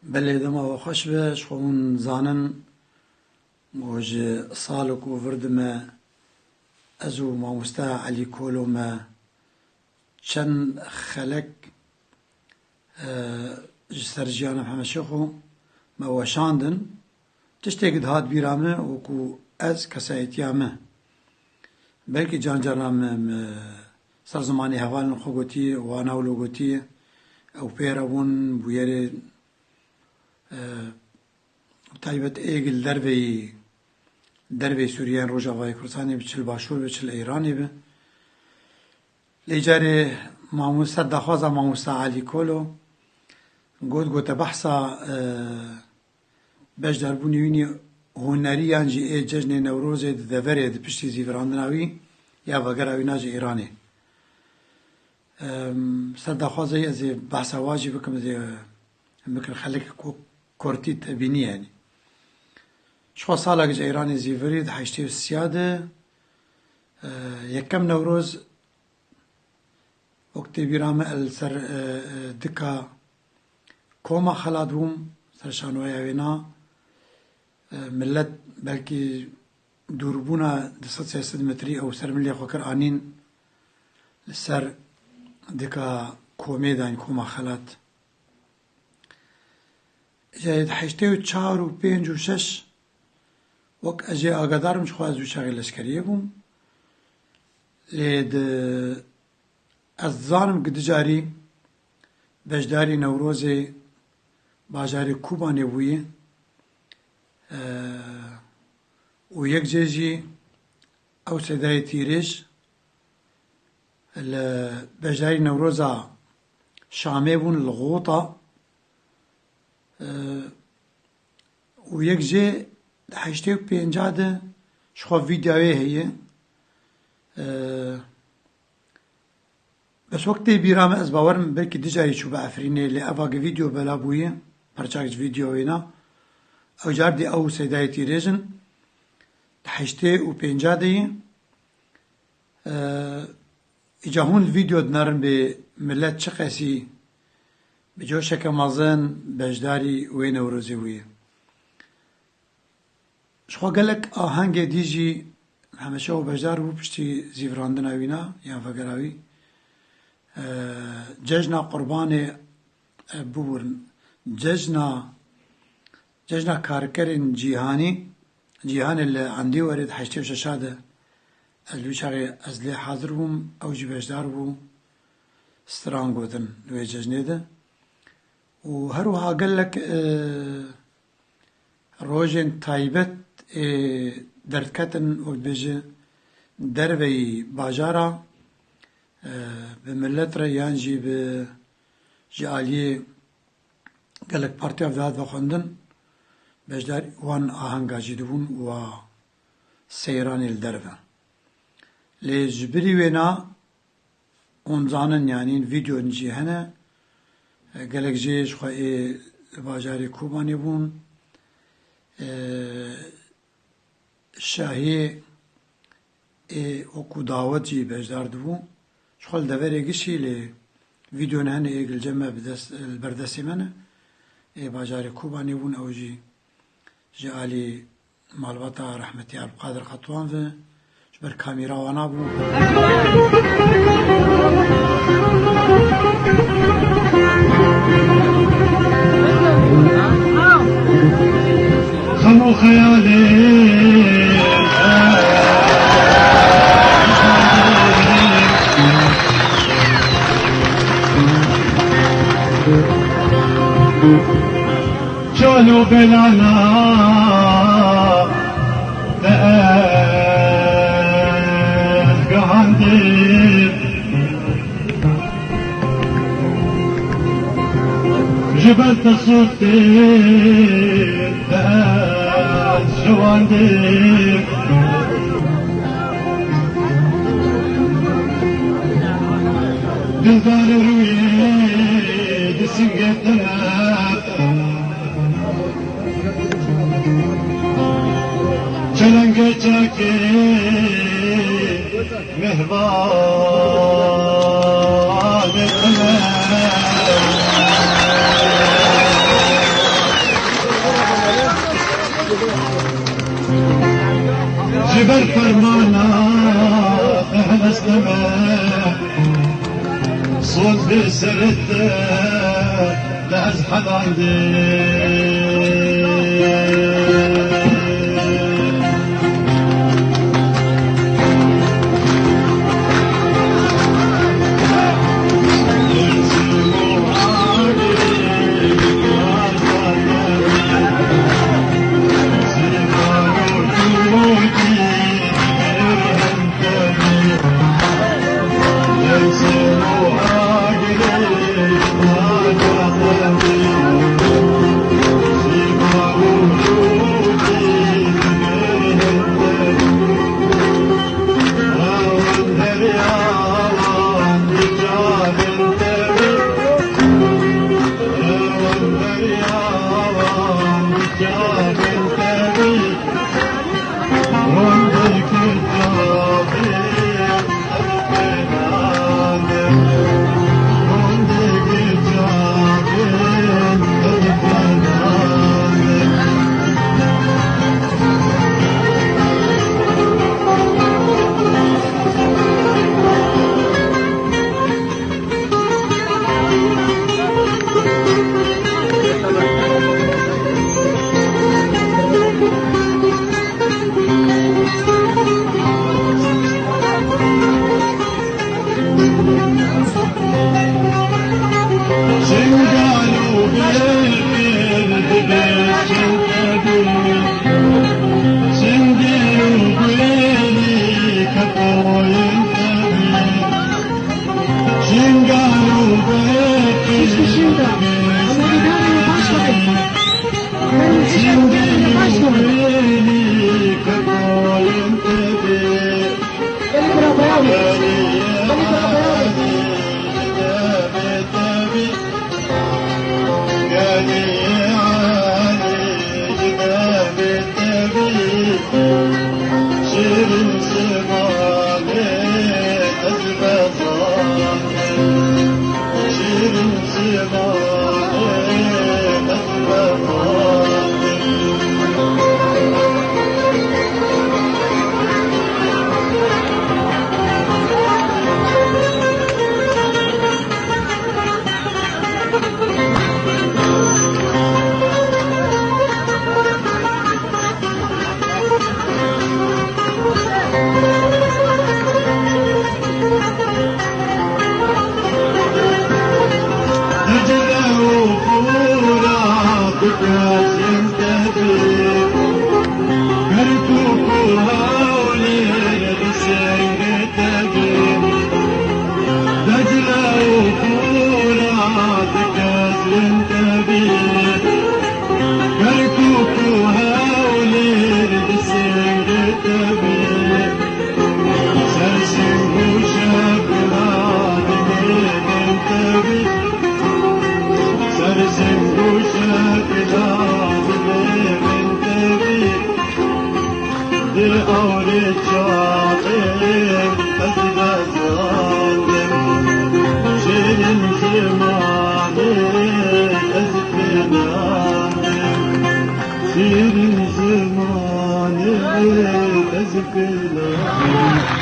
بله دما و خوش بش خون زانن موج صالك و وردما ازو ماموستا علی کولو ما چند خلق سرجیانا محمد شیخو ما وشاندن تشتێک هات بیرامە وەکو ئەس کەسایەتیامە بەلکی جانجارام سەر زمانی هەواڵن خۆ گوتی واناولۆ گوتی ئەو پێرە بوون بویێرێ تایبەت ئێگل دەرvey سووریان ڕۆژاوای کوردستانی بچل باشوور بچل ئەیرانی بە لێجارێ مامۆستا داخوازا مامۆستا عەلی کۆلۆ گوتە بەحسا بەشداربوونی وینی هونەریان جی ئێ جەژنێ نەورۆزێ دەڤەرێ پشتی زیڤڕاندناوی یا ڤەگەراوی ناجێ ئێرانێ سەر داخوازەی ئەزێ بەحسا واجی بکەم ئەزێ بکر خەلک کورتی تبینی یعنی شخوا سالێک ئێرانی زیڤری حەشتێ و سیادە یەکەم نەورۆز وەکتێ بیرامە سەر دکا کۆما خەلات بووم سەر شانۆیاوێنا ملت بەلکی دووربوونا 200 متری ئەو سەر ملێ خۆکر ئانین لەسەر دکا کۆمێدان کۆما خەلات حەشتێ و 4 و 5 و 6 وەک ئەژێ ئاگادارم خواز و شاغی لەشکریە بووم لێ ئەس زانم گدجاری بەشداری نەورۆزێ باژارێ کوبانێ بوویە و یەک جێژی ئەو سەدای تیرێژ لە بەشداری نەورۆزا شامێ بوون لە غۆتا و یەک جێ حەشتێ و پێنجادە شخوا ڤیدیاوێ هەیە بەس وەکتێ بیرامە ئەس باوەرم بەلکی دجاری چوو بە ئەفرینێ لێ ئەڤاگە ڤیدیۆ بەلا بوویە پەرچاکش ڤیدیۆوێنا ئەو جاردی ئەو سەدای تیرێژن حەشتێ و پێنجادەیە ئیجا هون ڤیدیۆ دنەرن بێ ملەت چ قەسی بجۆشەکە مەزن بەشداری وێ نەورۆزێ بوویە شخوا گەلک ئاهەنگێ دیژی هەمەشە و بەشدار بوو پشتی زیڤڕاندناوینا یان ڤەگەراوی جەژنا قوربانێ ببوورن جەژنا کارکەرên cîhanê li endê werê di heştê û şeşa de ez li wî çaxê ez lê hazir bûm ew jî bejdar bû stran gotin li wê cejnê de û her wiha gelek rojên taybet ê derdketin wek dibêje derveyî bajara bi millet re yan jî bi ji aliyê gelek partiya hat vexwendin bejdar wan ahenga jî dibûn wa seyranê li derve lê ji birî wêna hûn zanin yanî vîdyon jî hene gelek jê jixwe ê li bajarê Kobanê bûn şahiyê ê wekû dawet jî bejdar dibû jixwe li deverê gişî lê vîdyon hene ê gilceme li berdestê me ne ê bajarê Kobanê bûn ew jî ji alî malbata rehmetî Abdulqadir Qetwan ve ji ber kamîra wana bû خمو خيالي جالو بلانا قهندي جبلت صوتي جواندي دلدار روي دسنجتنا چلنگه چاکه مهربان کنه گر فرمانا اهل اسلمه صوت بسرت لاز حضاندي زمان زمان أزكي